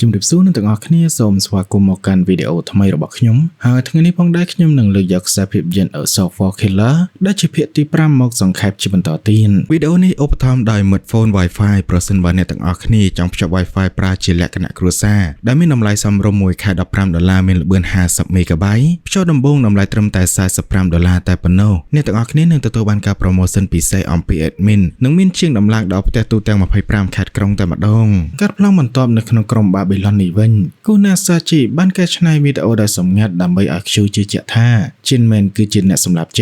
ជំរាបសួរអ្នកទាំងអស់គ្នាសូមស្វាគមន៍មកកាន់វីដេអូថ្មីរបស់ខ្ញុំហើយថ្ងៃនេះផងដែរខ្ញុំនឹងលើកយកខ្សែភាពយន្ត Assault for Killer ដែលជាភាគទី5មកសង្ខេបជាបន្តទៀតវីដេអូនេះឧបត្ថម្ភដោយ Midphone Wi-Fi ប្រសិនបើអ្នកទាំងអស់គ្នាចង់ភ្ជាប់ Wi-Fi ប្រើជាលក្ខណៈគ្រួសារដែលមានតម្លៃសមរម្យមួយខែ$15មានល្បឿន 50MB ភ្ជាប់ដំបូងតម្លៃត្រឹមតែ$45តែប៉ុណ្ណោះអ្នកទាំងអស់គ្នានឹងទទួលបានការប្រម៉ូសិនពិសេសអំពី Admin និងមានជាងដំឡើងដល់ផ្ទះទូទាំង25ខេត្តក្រុងតែម្ដងកាត់ប្លង់បន្ទាប់នៅក្នុងក្រុម Babylon នេះវិញគូណាសាជីបានកែច្នៃវីដេអូដោយសម្ងាត់ដើម្បីឲ្យ Q ជឿជាក់ថា Jinman គឺជាអ្នកសម្លាប់ J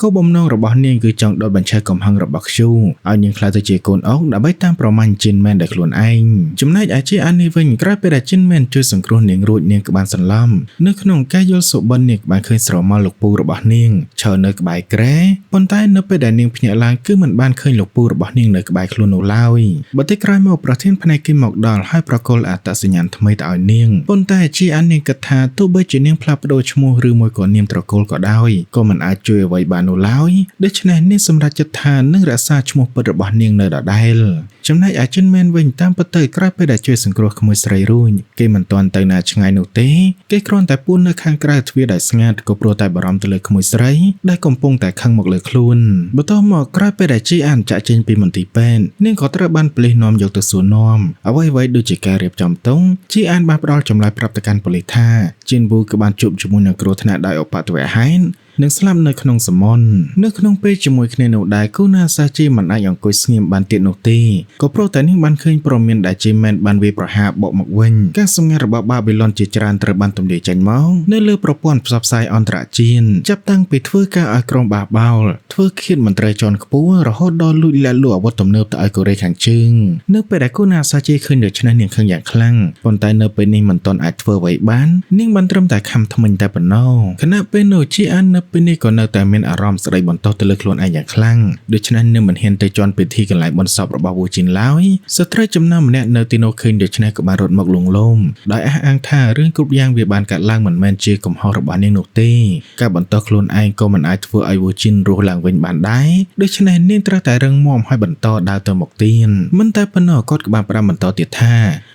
គោលបំណងរបស់នាងគឺចង់ដុតបញ្ឆេះកំហឹងរបស់ Q ឲ្យនាងក្លាយទៅជាកូនអុកដើម្បីតាមប្រមាញ់ Jinman ដោយខ្លួនឯងចំណែកឯ J អានេះវិញក្រោយពេលដែល Jinman ជួយសង្គ្រោះនាងរួចនាងក៏បានសន្លប់នៅក្នុងការយល់សុបិននាងបានឃើញស្រមោលលោកពូរបស់នាងឈរនៅក្បែរគ្រែប៉ុន្តែនៅពេលដែលនាងភ្ញាក់ឡើងគឺមិនបានឃើញលោកពូរបស់នាងនៅក្បែរខ្លួននោះឡើយបន្តិចក្រោយមកប្រធានផ្នែកគេមកដល់ហើយប្រកល់អត្តសញ្ញាណថ្មីទៅឲ្យនាងប៉ុន្តែជាអានាងគិតថាទោះបីជានាងផ្លាស់ប្ដូរឈ្មោះឬមួយក៏នាមត្រកូលក៏ដោយក៏មិនអាចជួយអ្វីបាននោះឡើយដូច្នេះនាងសម្រេចចិត្តថានឹងរក្សាឈ្មោះពិតរបស់នាងនៅដដែលចំណែកឯ Jinman វិញតាមពិតទៅក្រោយពេលដែលជួយសង្គ្រោះក្មួយស្រីរួចគេមិនទាន់ទៅណាឆ្ងាយនោះទេគេគ្រាន់តែពួននៅខាងក្រៅទ្វារដោយស្ងាត់ក៏ព្រោះតែបារម្ភទៅលើក្មួយស្រីដែលកំពុងតែខឹងមកលើខ្លួនបន្ទាប់មកក្រោយពេលដែលជីអានចាក់ចេញពីមន្ទីរពេទ្យនាងក៏ត្រូវបានប៉ូលីសនាំយកទៅសួរនាំអ្វីៗដូចជាការរៀបចំទង់ជីអានបានផ្ដល់ចម្លើយប្រាប់ទៅកាន់ប៉ូលីសថាជីនវូក៏បានជួបជាមួយនឹងគ្រោះថ្នាក់ដោយឧបទ្ទវហេតុនឹងស្លាប់នៅក្នុងសមុទ្រនៅក្នុងពេលជាមួយគ្នានោះដែរគូណាសាជីមិនអាចអង្គុយស្ងៀមបានទៀតនោះទេក៏ព្រោះតែនាងបានឃើញព័ត៌មានដែល Jinman បានវាយប្រហារបកមកវិញការសម្ងាត់របស់ Babylon ជាច្រើនត្រូវបានទម្លាយចេញមកនៅលើប្រព័ន្ធផ្សព្វផ្សាយអន្តរជាតិចាប់តាំងពីធ្វើការឲ្យក្រុមបាបោលធ្វើឃាតមន្ត្រីជាន់ខ្ពស់រហូតដល់លួចលាក់លួចអាវុធទំនើបទៅឲ្យកូរ៉េខាងជើងនៅពេលដែលគូណាសាជីឃើញដូច្នេះនាងខឹងយ៉ាងខ្លាំងប៉ុន្តែនៅពេលនេះមិនទាន់អាចធ្វើអ្វីបាននាងបានត្រឹមតែខំថ្មិញតែប៉ុណ្ណោះខណៈពេលនោះជីអាននៅពេលនេះក៏នៅតែមានអារម្មណ៍ស្ដីបន្ទោសទៅលើខ្លួនឯងយ៉ាងខ្លាំងដូច្នេះនឹងមិនហ៊ានទៅជន់ពិធីកន្លែងបុណ្យសពរបស់វូជីនឡើយស្ត្រីចំណាំម្នាក់នៅទីនោះឃើញដូច្នេះក៏បានរត់មកលួងលោមដោយអះអាងថារឿងគ្រប់យ៉ាងវាបានកាត់ឡើងមិនមែនជាកំហុសរបស់នាងនោះទេការបន្ទោសខ្លួនឯងក៏មិនអាចធ្វើឲ្យវូជីនរស់ឡើងវិញបានដែរដូច្នេះនាងត្រូវតែរឹងមាំឲ្យបន្តដើរទៅមុខទៀតមិនតែប៉ុណ្ណោះគាត់ក៏បានប្រាប់បន្តទៀតថ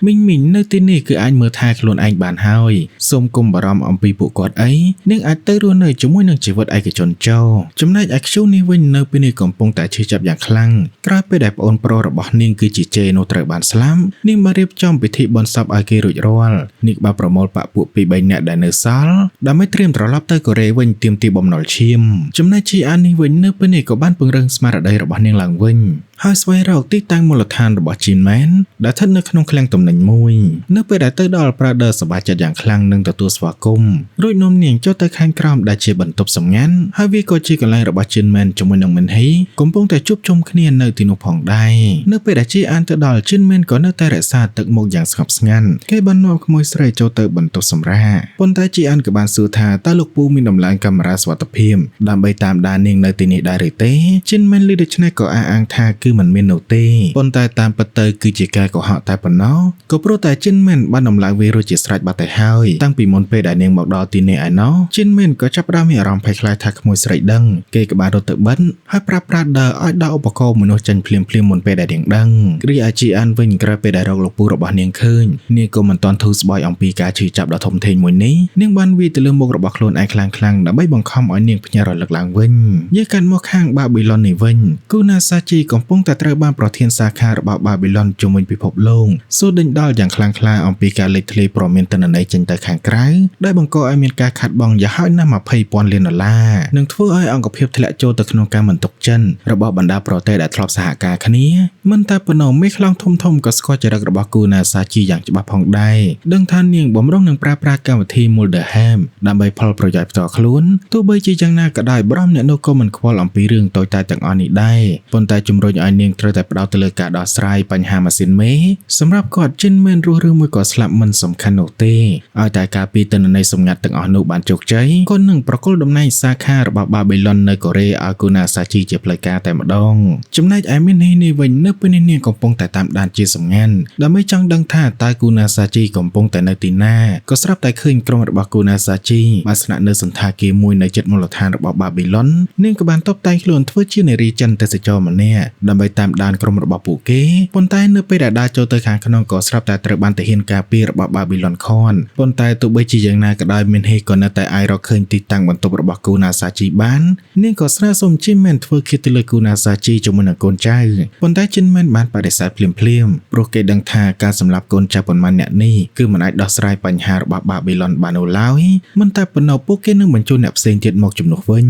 ាមីងនៅទីនេះគឺអាចមើលថែខ្លួនឯងបានហើយសូមកុំបារម្ភអំពីពួកគាត់អីនាងអាចទៅរស់នៅជាមួយនឹងជីវិតឯកជនចំណែកឯ Q នេះវិញនៅពេលនេះកំពុងតែឈឺចាប់យ៉ាងខ្លាំងក្រោយពេលដែលប្អូនប្រុសរបស់នាងគឺជា J នោះត្រូវបានស្លាប់នាងបានរៀបចំពិធីបុណ្យសពឲ្យគេរួចរាល់នាងបានប្រមូលបព្វពួក2-3នាក់ដែលនៅសល់ដើម្បីត្រៀមត្រឡប់ទៅកូរ៉េវិញទាមទារបំណុលឈាមចំណែក G អាននេះវិញនៅពេលនេះក៏បានពង្រឹងស្មារតីរបស់នាងឡើងវិញហើយស្វែងរកទីតាំងមូលដ្ឋានរបស់ Jinman ដែលស្ថិតនៅក្នុងឃ្លាំងទំនិញមួយនៅពេលដែលទៅដល់ Prader សប្បាយចិត្តយ៉ាងខ្លាំងនឹងទទួលស្វាគមន៍រួចនាំនាងចុះទៅខាងក្រោមដែលជាបន្ទប់សម្ងាត់ហើយវាក៏ជាកន្លែងរបស់ Jinman ជាមួយនឹង Minhee កំពុងតែជួបជុំគ្នានៅទីនោះផងដែរនៅពេលដែលជីអានទៅដល់ Jinman ក៏នៅតែរក្សាទឹកមុខយ៉ាងស្ងប់ស្ងាត់គេបាននាំក្មួយស្រីចូលទៅបន្ទប់សម្រាកប៉ុន្តែជីអានក៏បានសួរថាតើលោកពូមានដំឡើងកាមេរ៉ាសុវត្ថិភាពដើម្បីតាមដាននាងនៅទីនេះដែរឬទេ Jinman ឮដូច្នេះក៏អះអាងថាគឺមិនមាននោះទេប៉ុន្តែតាមពិតទៅគឺជាការកុហកតែប៉ុណ្ណោះក៏ព្រោះតែ Jinman បានដំឡើងវារួចជាស្រេចបាត់ទៅហើយតាំងពីមុនពេលដែលនាងមកដល់ទីនេះឯណោះ Jinman ក៏ចាប់ផ្ដើមមានអារម្មណ៍ភ័យខ្លាចថាក្មួយស្រីដឹងគេក៏បានរត់ទៅបិទហើយប្រាប់ Prader ឲ្យដាក់ឧបករណ៍មនុស្សចេញភ្លាមមុនពេលដែលនាងដឹងរីឯ G អានវិញក្រោយពេលដែលរកលោកពូរបស់នាងឃើញនាងក៏មិនទាន់ធូរស្បើយអំពីការឈឺចាប់ដ៏ធំធេងមួយនេះនាងបានវាយទៅលើមុខរបស់ខ្លួនឯងខ្លាំងៗដើម្បីបង្ខំឲ្យនាងភ្ញាក់រលឹកឡើងវិញយើងកាន់មកខាង Babylon នេះវិញគូណាសាជីកំពុងតែត្រូវបានប្រធានសាខារបស់ Babylon ជុំវិញពិភពលោកសួរដេញដោលយ៉ាងខ្លាំងក្លាអំពីការលេចធ្លាយព័ត៌មានទិន្នន័យចេញទៅខាងក្រៅដែលបង្កឲ្យមានការខាតបង់យ៉ាងហោចណាស់$20,000 លាននិងធ្វើឲ្យអង្គភាពធ្លាក់ចូលទៅក្នុងការមិនទុកចិនរបស់បណ្ដាប្រទេសដែលធ្លាប់សហការគ្នាមិនតែប៉ុណ្ណោះមេខ្លោងធំក៏ស្គាល់ចរិតរបស់គូណាសាជីយ៉ាងច្បាស់ផងដែរដឹងថានាងបំរុងនឹងប្រើប្រាស់កម្មវិធី Mulderham ដើម្បីផលប្រយោជន៍ផ្ទាល់ខ្លួនទោះបីជាយ៉ាងណាក៏ដោយបរំអ្នកនោះក៏មិនខ្វល់អំពីរឿងតូចតាចទាំងអស់នេះដែរប៉ុន្តែជំរុញឲ្យនាងត្រូវតែផ្ដោតទៅលើការដោះស្រាយបញ្ហាម៉ាស៊ីនមេសម្រាប់គាត់ Jinman រស់ឬមួយក៏ស្លាប់មិនសំខាន់នោះទេឲ្យតែការពីទិន្នន័យសម្ងាត់ទាំងអស់នោះបានជោគជ័យក៏នឹងប្រគល់តំណែងសាខារបស់ Babylon នៅកូរ៉េឲ្យគូណាសាជីជាផ្លូវការតែម្ដងចំណែកឯMinheeនេះវិញនៅពេលនេះនាងកំពុងតែតាមដានជាសម្ងាត់ដើម្បីចង់ដឹងថាតើគូណាសាជីកំពុងតែនៅទីណាក៏ស្រាប់តែឃើញក្រុមរបស់គូណាសាជីបានស្នាក់នៅសន្តាគារមួយនៅជិតមូលដ្ឋានរបស់ Babylon នាងក៏បានតុបតែងខ្លួនធ្វើជានារីចិនទេសចរម្នាក់ ដើម្បីតាមដានក្រុមរបស់ពួកគេប៉ុន្តែនៅពេលដែលដើរចូលទៅខាងក្នុងក៏ស្រាប់តែត្រូវបានទាហានការពាររបស់បាប៊ីឡុនខនប៉ុន្តែទោះបីជាយ៉ាងណាក៏ដោយមានហេក៏នៅតែអាចរកឃើញទីតាំងបន្ទប់របស់គូណាសាជីបាននាងក៏ស្នើសុំជីមែនធ្វើឃាតទៅលើគូណាសាជីជាមួយនឹងកូនចៅប៉ុន្តែជីមែនបានបដិសេធភ្លាមព្រោះគេដឹងថាការសម្លាប់កូនចៅប៉ុន្មានអ្នកនេះគឺមិនអាចដោះស្រាយបញ្ហារបស់បាប៊ីឡុនបាននោះឡើយមិនតែប៉ុណ្ណោះពួកគេនឹងបញ្ជូនអ្នកផ្សេងទៀតមកជំនួសវិ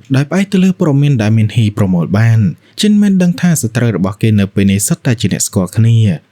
ញដោយផ្អែកទៅលើព័ត៌មានដែលមានហ៊ីប្រមូលបានជីនមែនដឹងថាសត្រូវរបស់គេនៅពេលនេះសុទ្ធតែជាអ្នកស្គាល់គ្នា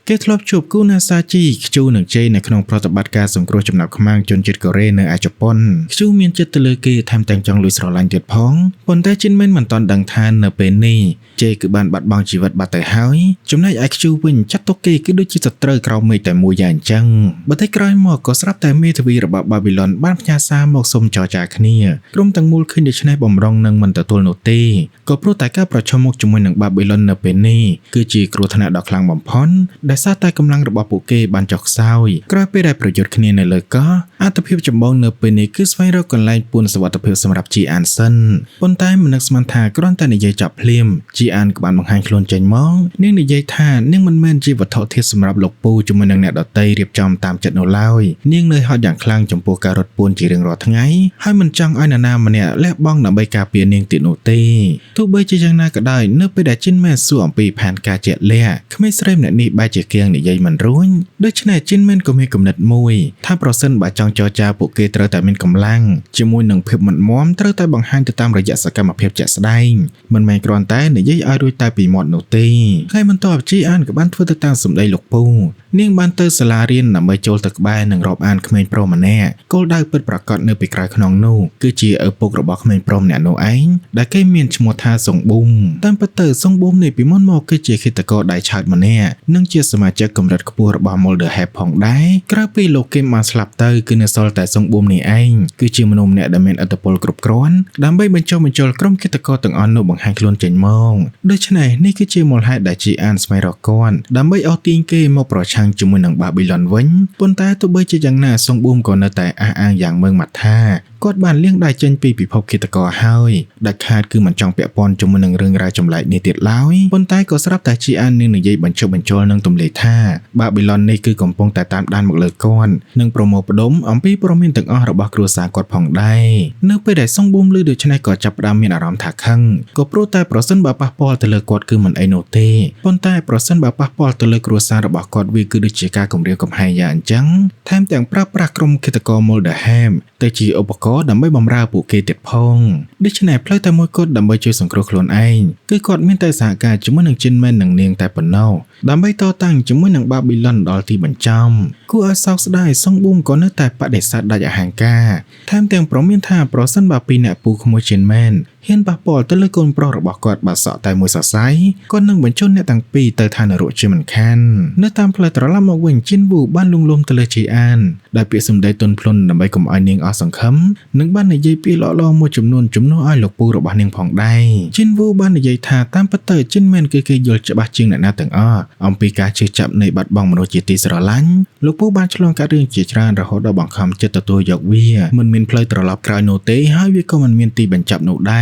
គេធ្លាប់ជួបគូណាសាជីខ្ជូនិងជេនៅក្នុងប្រតិបត្តិការសង្គ្រោះចំណាប់ខ្មាំងជនជាតិកូរ៉េនៅជប៉ុនខ្ជូមានចិត្តទៅលើគេថែមទាំងចង់លួចស្រឡាញ់ទៀតផងប៉ុន្តែជីនមែនមិនទាន់ដឹងថានៅពេលនេះជេគឺបានបាត់បង់ជីវិតបាត់ទៅហើយចំណែកឯខ្ជូវិញចាត់ទុកគេគឺដូចជាសត្រូវក្រោមមេឃតែមួយយ៉ាងអញ្ចឹងបន្តិចក្រោយមកក៏ស្រាប់តែមេធាវីរបស់បាប៊ីឡុនបានផ្ញើសារមកសុំចរចាគ្នាក្រុមទាំងមូលឃើញដូច្នេះបំរុងនឹងមិនទទួលនោះទេក៏ព្រោះតែការប្រឈមមុខជាមួយនឹងបាប៊ីឡុននៅពេលនេះគឺជាគ្រោះថ្នាក់ដ៏ខ្លាំងបំផុតដែលសារតែកម្លាំងរបស់ពួកគេបានចុះខ្សោយក្រោយពេលដែលប្រយុទ្ធគ្នានៅលើកោះអត្ថភាពចម្បងនៅពេលនេះគឺស្វែងរកកន្លែងពួនសុវត្ថិភាពសម្រាប់ជីអានសិនប៉ុន្តែមិននឹកស្មានថាគ្រាន់តែនិយាយចាប់ភ្លាមជីអានក៏បានបង្ហាញខ្លួនចេញមកនាងនិយាយថានាងមិនមែនជាវត្ថុធាតុសម្រាប់លោកពូជាមួយនឹងអ្នកដទៃរៀបចំតាមចិត្តនោះឡើយនាងនៅហត់យ៉ាងខ្លាំងចំពោះការរត់ពួនជារៀងរាល់ថ្ងៃហើយមិនចង់ឲ្យនរណាម្នាក់លះបង់ដើម្បីការពារនាងទៀតនោះទេទោះបីជាយ៉ាងណាក៏ដោយនៅពេលដែលជីនមែនសួរអំពីផែនការជាក់លាក់ក្មេងស្រីម្នាក់នេះបែរជាគៀងនិយាយមិនរួញដូច្នេះជីនមែនក៏មានគំនិតមួយថាប្រសិនបើចង់ចរចាពួកគេត្រូវតែមានកម្លាំងជាមួយនឹងភាពមិនមាំត្រូវតែបង្ហាញទៅតាមរយៈសកម្មភាពជាក់ស្ដែងមិនមែនគ្រាន់តែនិយាយឲ្យរួចតែពីមាត់នោះទេហើយបន្ទាប់ជីអានក៏បានធ្វើទៅតាមសម្ដីលោកពូនាងបានទៅសាលារៀនដើម្បីចូលទៅក្បែរនិងរាប់អានក្មេងប្រុសម្នាក់គោលដៅពិតប្រាកដនៅពីក្រោយខ្នងនោះគឺជាឪពុករបស់ក្មេងប្រុសម្នាក់នោះឯងដែលគេមានឈ្មោះថាសុងប៊ុំតាមពិតទៅសុងប៊ុំនេះពីមុនមកគឺជាឃាតករដៃឆើតម្នាក់និងជាសមាជិកកម្រិតខ្ពស់របស់ Mulder Hep ផងដែរក្រៅពីលោកគឹមបានស្លាប់ទៅគឺនៅសល់តែសុងប៊ុំនេះឯងគឺជាមនុស្សម្នាក់ដែលមានឥទ្ធិពលគ្រប់គ្រាន់ដើម្បីបញ្ចុះបញ្ចូលក្រុមឃាតករទាំងអស់នោះបង្ហាញខ្លួនចេញមកដូច្នេះនេះគឺជាមូលហេតុដែលជីអានស្វែងរកគាត់ដើម្បីអស់ទាញគេមកប្រឆាំងជាមួយនឹងបាប៊ីឡុនវិញប៉ុន្តែទោះបីជាយ៉ាងណាសុងប៊ុំក៏នៅតែអះអាងយ៉ាងម៉ឺងម៉ាត់ថាគាត់បានលាងដៃចេញពីពិភពឃាតករហើយដាច់ខាតគឺមិនចង់ពាក់ព័ន្ធជាមួយនឹងរឿងរ៉ាវចម្លែកនេះទៀតឡើយប៉ុន្តែក៏ស្រាប់តែជីអាននឹងនិយាយបញ្ចុះបញ្ចូលនឹងទម្លាយថាបាប៊ីឡុននេះគឺកំពុងតែតាមដានមកលើគាត់និងប្រមូលផ្ដុំអំពីព័ត៌មានទាំងអស់របស់គ្រួសារគាត់ផងដែរនៅពេលដែលសុងប៊ុំឮដូច្នេះក៏ចាប់ផ្ដើមមានអារម្មណ៍ថាខឹងក៏ព្រោះតែប្រសិនបើប៉ះពាល់ទៅលើគាត់គឺមិនអីនោះទេប៉ុន្តែប្រសិនបើប៉ះពាល់ទៅលើគ្រួសាររបស់គាត់វាគឺដូចជាការគំរាមកំហែងយ៉ាងអញ្ចឹងថែមទាំងប្រើប្រាស់ក្រុមឃាតករ Mulder Hep ទៅជាឧបករណ៍ដើម្បីបម្រើពួកគេទៀតផងដូច្នេះផ្លូវតែមួយគត់ដើម្បីជួយសង្គ្រោះខ្លួនឯងគឺគាត់មានតែសហការជាមួយនឹងជីនមែននិងនាងតែប៉ុណ្ណោះដើម្បីតតាំងជាមួយនឹងបាប៊ីឡុនដល់ទីបញ្ចប់គួរឲ្យសោកស្ដាយសុងប៊ុំក៏នៅតែបដិសេធដាច់អហង្ការថែមទាំងប្រមានថាប្រសិនបើពីអ្នកពូក្មួយជីនមែនហ៊ានប៉ះពាល់ទៅលើកូនប្រុសរបស់គាត់បាត់សក់តែមួយសរសៃគាត់នឹងបញ្ជូនអ្នកទាំងពីរទៅឋាននរកជាមិនខាននៅតាមផ្លូវត្រឡប់មកវិញជីនវូបានលួងលោមទៅលើជីអានដែលពាក្យសម្ដីទន់ភ្លន់ដើម្បីកុំឲ្យនាងអស់សង្ឃឹមនិងបាននិយាយពីល្អៗមួយចំនួនជំនួសឲ្យលោកពូរបស់នាងផងដែរជីនវូបាននិយាយថាតាមពិតទៅជីនមែនគឺគេយល់ច្បាស់ជាងអ្នកណាទាំងអស់អំពីការជឿចាប់នៃបាត់បង់មនុស្សជាទីស្រឡាញ់លោកពូបានឆ្លងកាត់រឿងជាច្រើនរហូតដល់បង្ខំចិត្តទទួលយកវាមិនមានផ្លូវត្រឡប់ក្រោយនោះទេហើយវាក៏មិនមានទីបញ្ចប់នោះដែ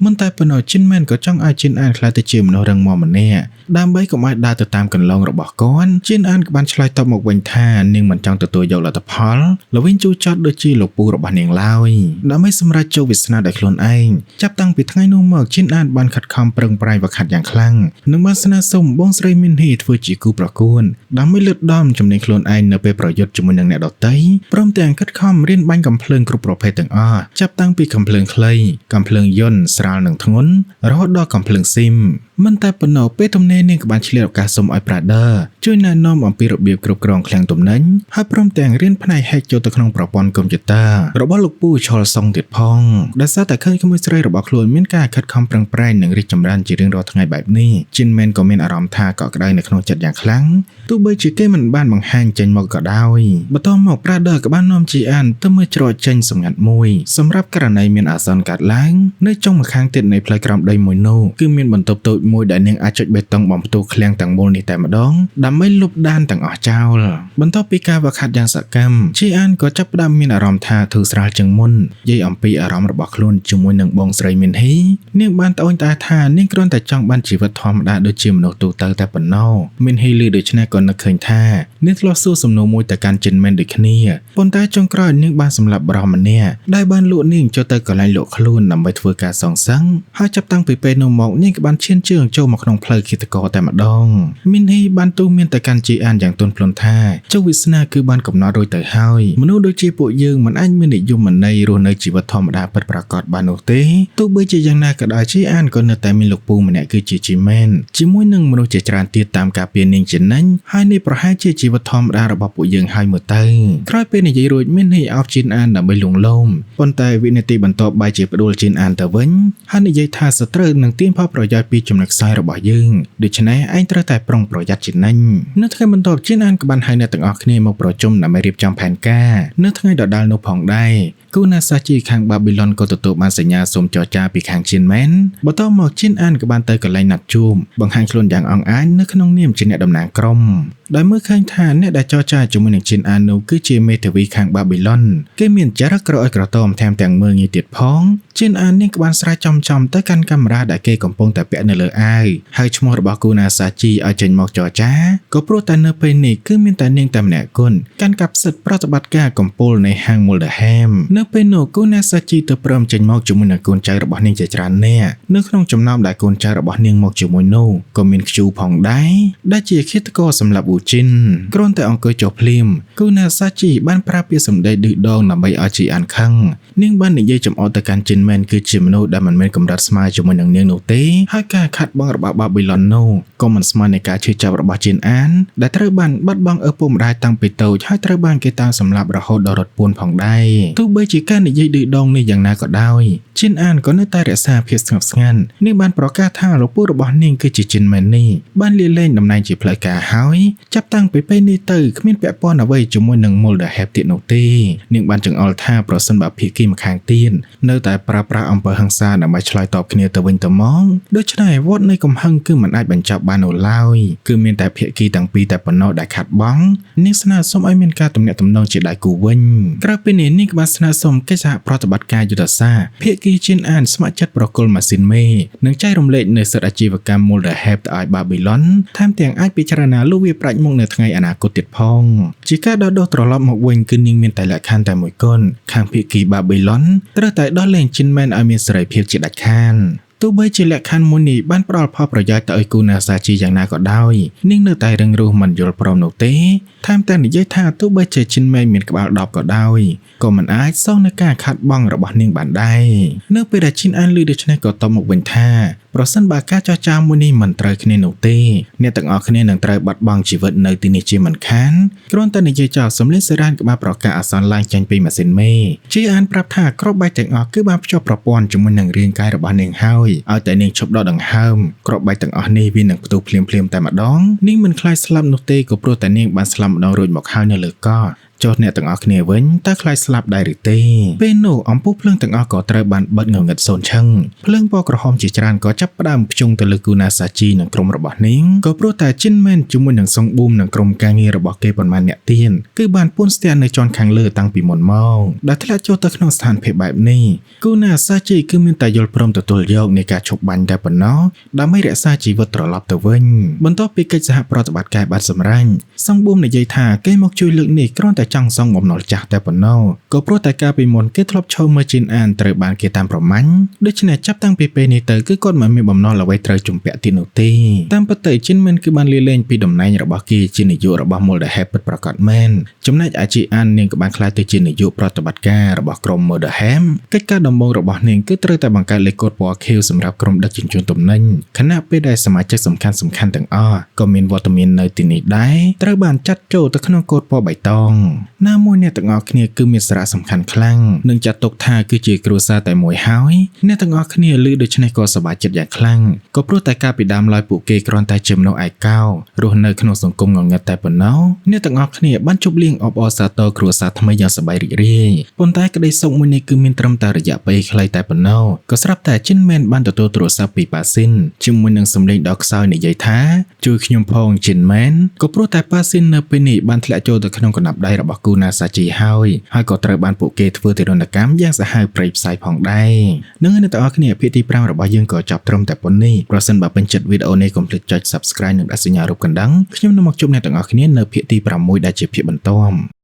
រមិនតែប៉ុណ្ណោះជីនមែនក៏ចង់ឲ្យជីនអានខ្លាចទៅជាមនុស្សរឹងមាំម្នាក់ដើម្បីកុំឲ្យដើរទៅតាមកន្លងរបស់គាត់ជីនអានក៏បានឆ្លើយតបមកវិញថានាងមិនចង់ទទួលយកលទ្ធផលល្វិញជូរចត់ដូចជាលោកពូរបស់នាងឡើយដើម្បីសម្រេចជោគវាសនាដោយខ្លួនឯងចាប់តាំងពីថ្ងៃនោះមកជីនអានបានខិតខំប្រឹងប្រែងវឹកហាត់យ៉ាងខ្លាំងនិងបានស្នើសុំបងស្រីមីនហ៊ីធ្វើជាគូប្រកួតដើម្បីលើកដំជំនាញខ្លួនឯងនៅពេលប្រយុទ្ធជាមួយនឹងអ្នកដទៃព្រមទាំងខិតខំរៀនបាញ់កាំភ្លើងគ្រប់ប្រភេទទាំងអស់ចាប់តាំងពីកាំភ្លើងខ្លីកាំភ្លើងយន្តស្រាលនិងធ្ងន់រហូតដល់កាំភ្លើងស៊ីមមិនតែប៉ុណ្ណោះពេលទំនេរនាងក៏បានឆ្លៀតឱកាសសុំឲ្យ Prader ជួយណែនាំអំពីរបៀបគ្រប់គ្រងឃ្លាំងទំនិញហើយព្រមទាំងរៀនផ្នែក hack ចូលទៅក្នុងប្រព័ន្ធកុំព្យូទ័ររបស់លោកពូឆលសុងទៀតផងដែលសារតែឃើញក្មួយស្រីរបស់ខ្លួនមានការខិតខំប្រឹងប្រែងនិងរីកចម្រើនជារៀងរាល់ថ្ងៃបែបនេះជីនមែនក៏មានអារម្មណ៍ថាកក់ក្ដៅនៅក្នុងចិត្តយ៉ាងខ្លាំងទោះបីជាគេមិនបានបង្ហាញចេញមកក៏ដោយបន្ទាប់មក Prader ក៏បាននាំជីអានទៅមើលច្រកចេញសម្ងាត់មួយសម្រាប់ករណីមានអាសន្នកើតឡើងនៅចុងម្ខាងទៀតនៃផ្លូវក្រោមដីមួយនោះគឺមានបន្ទប់តូច មួយដែលនាងអាចចុចបេតុងបំផ្ទុះឃ្លាំងទាំងមូលនេះតែម្ដងដើម្បីលុបដានទាំងអស់ចោលបន្ទាប់ពីការវឹកហាត់យ៉ាងសកម្មជីអានក៏ចាប់ផ្ដើមមានអារម្មណ៍ថាធូរស្រាលជាងមុននិយាយអំពីអារម្មណ៍របស់ខ្លួនជាមួយនឹងបងស្រីមីនហ៊ីនាងបានត្អូញត្អែថានាងគ្រាន់តែចង់បានជីវិតធម្មតាដូចជាមនុស្សទូទៅតែប៉ុណ្ណោះមីនហ៊ីឮដូច្នេះក៏នឹកឃើញថានាងធ្លាប់សួរសំណួរមួយទៅកាន់ជីនមែនដូចគ្នាប៉ុន្តែចុងក្រោយនាងបានសម្លាប់បរិសម្នាក់ដែលបានលក់នាងចូលទៅកន្លែងលក់ខ្លួនដើម្បីធ្វើការសងសឹកហើយចាប់តាំងពីពេលនោះមកនាងក៏បានឈានជើងចូលមកក្នុងផ្លូវឃាតករតែម្ដងមីនហ៊ីបានទូមានទៅកាន់ជីអានយ៉ាងទន់ភ្លន់ថាចុះវាសនាគឺបានកំណត់រួចទៅហើយមនុស្សដូចជាពួកយើងមិនអាចមាននិយមន័យរស់នៅជីវិតធម្មតាពិតប្រាកដបាននោះទេទោះបីជាយ៉ាងណាក៏ដោយជីអានក៏នៅតែមានលោកពូម្នាក់គឺជាជីមែនជាមួយនឹងមនុស្សជាច្រើនទៀតតាមការពៀននាងជានិញហើយនេះប្រហែលជាជីវិតធម្មតារបស់ពួកយើងហើយមើលទៅក្រោយពេលនិយាយរួចមីនហ៊ីអោបជីនអានដើម្បីលួងលោមប៉ុន្តែវិនាទីបន្ទាប់បែរជាផ្ដួលជីនអានទៅវិញហើយនិយាយថាសត្រូវនឹងទាញផលប្រយោជន៍ពីចំណុចខ្សោយរបស់យើងដូច្នេះឯងត្រូវតែប្រុងប្រយ័ត្នជានិញនៅថ្ងៃបន្ទាប់ជីនអានក៏បានហៅអ្នកទាំងអស់គ្នាមកប្រជុំដើម្បីរៀបចំផែនការនៅថ្ងៃដដែលនោះផងដែរគូណាសាជីខាងបាប៊ីឡុនក៏ទទួលបានសញ្ញាសូមចរចាពីខាងជីនមែនបន្ទាប់មកជីនអានក៏បានទៅកន្លែងណាត់ជួបបង្ហាញខ្លួនយ៉ាងអង្អាចនៅក្នុងនាមជាអ្នកតំណាងក្រុមដោយមើលឃើញថាអ្នកដែលចរចាជាមួយនឹងជីនអាននោះគឺជាមេធាវីខាងបាប៊ីឡុនគេមានចរិតក្រអើយក្រទមថែមទាំងមើលងាយទៀតផងជីនអាននាងក៏បានស្រែកចំទៅកាន់កាមេរ៉ាដែលគេកំពុងតែពាក់នៅលើអាវហើយឈ្មោះរបស់គូណាសាជីឲ្យចេញមកចរចាក៏ព្រោះតែនៅពេលនេះគឺមានតែនាងតែម្នាក់គត់កាន់កាប់សិទ្ធិប្រតិបត្តិការកំពូលនៃហាង Mulderham នៅពេលនោះគូណាសាជីទៅព្រមចេញមកជាមួយនឹងកូនចៅរបស់នាងជាច្រើននាក់នៅក្នុងចំណោមដែលកូនចៅរបស់នាងមកជាមួយនោះក៏មានខ្ជូផងដែរដែលជាឃាតករសម្រាប់វូជីនគ្រាន់តែអង្គុយចុះភ្លាមគូណាសាជីបានប្រើពាក្យសម្ដីឌឺដងដើម្បីឲ្យជីអានខឹងនាងបាននិយាយចំអកទៅកាន់ជីនមែនគឺជាមនុស្សដែលមិនមានកម្រិតស្មើជាមួយនឹងនាងនោះទេហើយការខាត់បងរបស់បាប៊ីឡុននោះក៏មិនស្មើនឹងការឈឺចាប់របស់ជីនអានដែលត្រូវបានបាត់បង់ឪពុកម្ដាយតាំងពីតូចហើយត្រូវបានគេតាមសម្លាប់រហូតដល់រត់ពួនផងដែរទោះបីជាការនិយាយឌឺដងនេះយ៉ាងណាក៏ដោយជីនអានក៏នៅតែរក្សាភាពស្ងប់ស្ងាត់នាងបានប្រកាសថាលោកពូរបស់នាងគឺជាជីនមែននេះបានលាលែងតំណែងជាផ្លូវការហើយចាប់តាំងពីពេលនេះទៅគ្មានពាក់ព័ន្ធអ្វីជាមួយនឹង Mulderham ទៀតនោះទេនាងបានចង្អុលថាប្រសិនបើភាគីម្ខាងទៀតនៅតែប្រើប្រាស់អំពើហិង្សាដើម្បីឆ្លើយតបគ្នាទៅវិញទៅមកដូច្នេះវដ្តនៃកំហឹងគឺមិនអាចបញ្ចប់បាននោះឡើយគឺមានតែភាគីទាំងពីរតែប៉ុណ្ណោះដែលខាត់បង់នាងស្នើសុំឲ្យមានការទំនាក់ទំនងជាដៃគូវិញក្រៅពីនេះនាងក៏បានស្នើសុំកិច្ចសហប្រតិបត្តិការយុទ្ធសាស្ត្រភាគីជីនអានស្ម័គ្រចិត្តប្រគល់ម៉ាស៊ីនមេនិងចែករំលែកនូវសិទ្ធិអាជីវកម្ម Mulderham ទៅឲ្យបាប៊ីឡុនថែមទាំងអាចពិចារណាលុបវាប្រាច់មកនៅថ្ងៃអនាគតទៀតផងជាការដោះដូរត្រឡប់មកវិញគឺនាងមានតែលក្ខខណ្ឌតែមួយគត់ខាងភាគីបាប៊ីឡុនត្រូវតែដោះលែងជីនមែនឲ្យមានសេរីភាពជាដាច់ខាតទោះបីជាលក្ខខណ្ឌមួយនេះបានផ្ដល់ផលប្រយោជន៍ទៅឲ្យគូណាសាជីយ៉ាងណាក៏ដោយនាងនៅតែរឹងរូសមិនយល់ព្រមនោះទេថែមទាំងនិយាយថាទោះបីជាជីនមែនមានក្បាល10ក៏ដោយក៏មិនអាចសងនឹងការខាត់បង់របស់នាងបានដែរនៅពេលដែលជីនអានឮដូច្នេះក៏តបមកវិញថាប្រសិនបើការចរចាមួយនេះមិនត្រូវគ្នានោះទេអ្នកទាំងអស់គ្នានឹងត្រូវបាត់បង់ជីវិតនៅទីនេះជាមិនខានគ្រាន់តែនិយាយចោលសម្លេងសេរ៉ានក៏បានប្រកាសអាសន្នឡើងចេញពីម៉ាស៊ីនមេជីអានប្រាប់ថាគ្រាប់បែកទាំងអស់គឺបានភ្ជាប់ប្រព័ន្ធជាមួយនឹងរាងកាយរបស់នាងហើយឲ្យតែនាងឈប់ដកដង្ហើមគ្រាប់បែកទាំងអស់នេះវានឹងផ្ទុះភ្លាមៗតែម្ដងនាងមិនខ្លាចស្លាប់នោះទេក៏ព្រោះតែនាងបានស្លាប់ម្ដងរួចមកហើយនៅលើកោះចុះអ្នកទាំងអស់គ្នាវិញតើខ្លាចស្លាប់ដែរឬទេពេលនោះអំពូលភ្លើងទាំងអស់ក៏ត្រូវបានបិទងងឹតសូន្យឈឹងភ្លើងពណ៌ក្រហមជាច្រើនក៏ចាប់ផ្ដើមភ្ជុងទៅលើគូណាសាជីនិងក្រុមរបស់នាងក៏ព្រោះតែជីនមែនជាមួយនឹងសុងប៊ូមនិងក្រុមការងាររបស់គេប៉ុន្មានអ្នកទៀតគឺបានពួនស្ទះនៅជាន់ខាងលើតាំងពីមុនមកដែលធ្លាក់ចូលទៅក្នុងស្ថានភាពបែបនេះគូណាសាជីគឺមានតែយល់ព្រមទទួលយកនៃការឈប់បាញ់តែប៉ុណ្ណោះដើម្បីរក្សាជីវិតត្រឡប់ទៅវិញបន្ទាប់ពីកិច្ចសហប្រតិបត្តិការបានសម្រេចសុងប៊ូមនិយាយថាគេមកជួយលើកនេះគ្រាន់តែចង់សងបំណុលចាស់តែប៉ុណ្ណោះក៏ព្រោះតែកាលពីមុនគេធ្លាប់ឈរមើលជីនអានត្រូវបានគេតាមប្រមាញ់ដូច្នេះចាប់តាំងពីពេលនេះទៅគឺគាត់មិនមានបំណុលអ្វីត្រូវជំពាក់ទៀតនោះទេតាមពិតទៅជីនមែនគឺបានលាលែងពីតំណែងរបស់គេជានាយករបស់ Mulderham ពិតប្រាកដមែនចំណែកអាជីអាននាងក៏បានក្លាយទៅជានាយកប្រតិបត្តិការរបស់ក្រុម Mulderham កិច្ចការដំបូងរបស់នាងគឺត្រូវតែបង្កើតលេខកូដពណ៌ខៀវសម្រាប់ក្រុមដឹកជញ្ជូនទំនិញខណៈពេលដែលសមាជិកសំខាន់ៗទាំងអស់ក៏មានវត្តមាននៅទីនេះដែរត្រូវបានចាត់ចូលទៅក្នុងកូដពណ៌បៃតង ណាមួយអ្នកទាំងអស់គ្នាគឺមានសារៈសំខាន់ខ្លាំងនិងចាត់ទុកថាគឺជាគ្រួសារតែមួយហើយអ្នកទាំងអស់គ្នាឮដូច្នេះក៏សប្បាយចិត្តយ៉ាងខ្លាំងក៏ព្រោះតែកាលពីដើមឡើយពួកគេគ្រាន់តែជាមនុស្សឯកោរស់នៅក្នុងសង្គមងងឹតតែប៉ុណ្ណោះអ្នកទាំងអស់គ្នាបានជប់លៀងអបអរសាទរគ្រួសារថ្មីយ៉ាងសប្បាយរីករាយប៉ុន្តែក្តីសុខមួយនេះគឺមានត្រឹមតែរយៈពេលខ្លីតែប៉ុណ្ណោះក៏ស្រាប់តែជីនមែនបានទទួលទូរស័ព្ទពីប៉ាស៊ីនជាមួយនឹងសំឡេងដ៏ខ្សោយនិយាយថាជួយខ្ញុំផងជីនមែនក៏ព្រោះតែប៉ាស៊ីននៅពេលនេះបានធ្លាក់ចូលទៅក្នុងកណ្ដាប់ដៃរបស់គូណាសាជីហើយក៏ត្រូវបានពួកគេធ្វើទារុណកម្មយ៉ាងសាហាវព្រៃផ្សាយផងដែរនឹងអ្នកទាំងអស់គ្នាភាគទី5របស់យើងក៏ចប់ត្រឹមតែប៉ុណ្នេះប្រសិនបើពេញចិត្តវីដេអូនេះកុំភ្លេចចុច Subscribe និងដាក់សញ្ញារូបកណ្ដឹងខ្ញុំនឹងមកជួបអ្នកទាំងអស់គ្នានៅភាគទី6ដែលជាភាគបន្ទាប់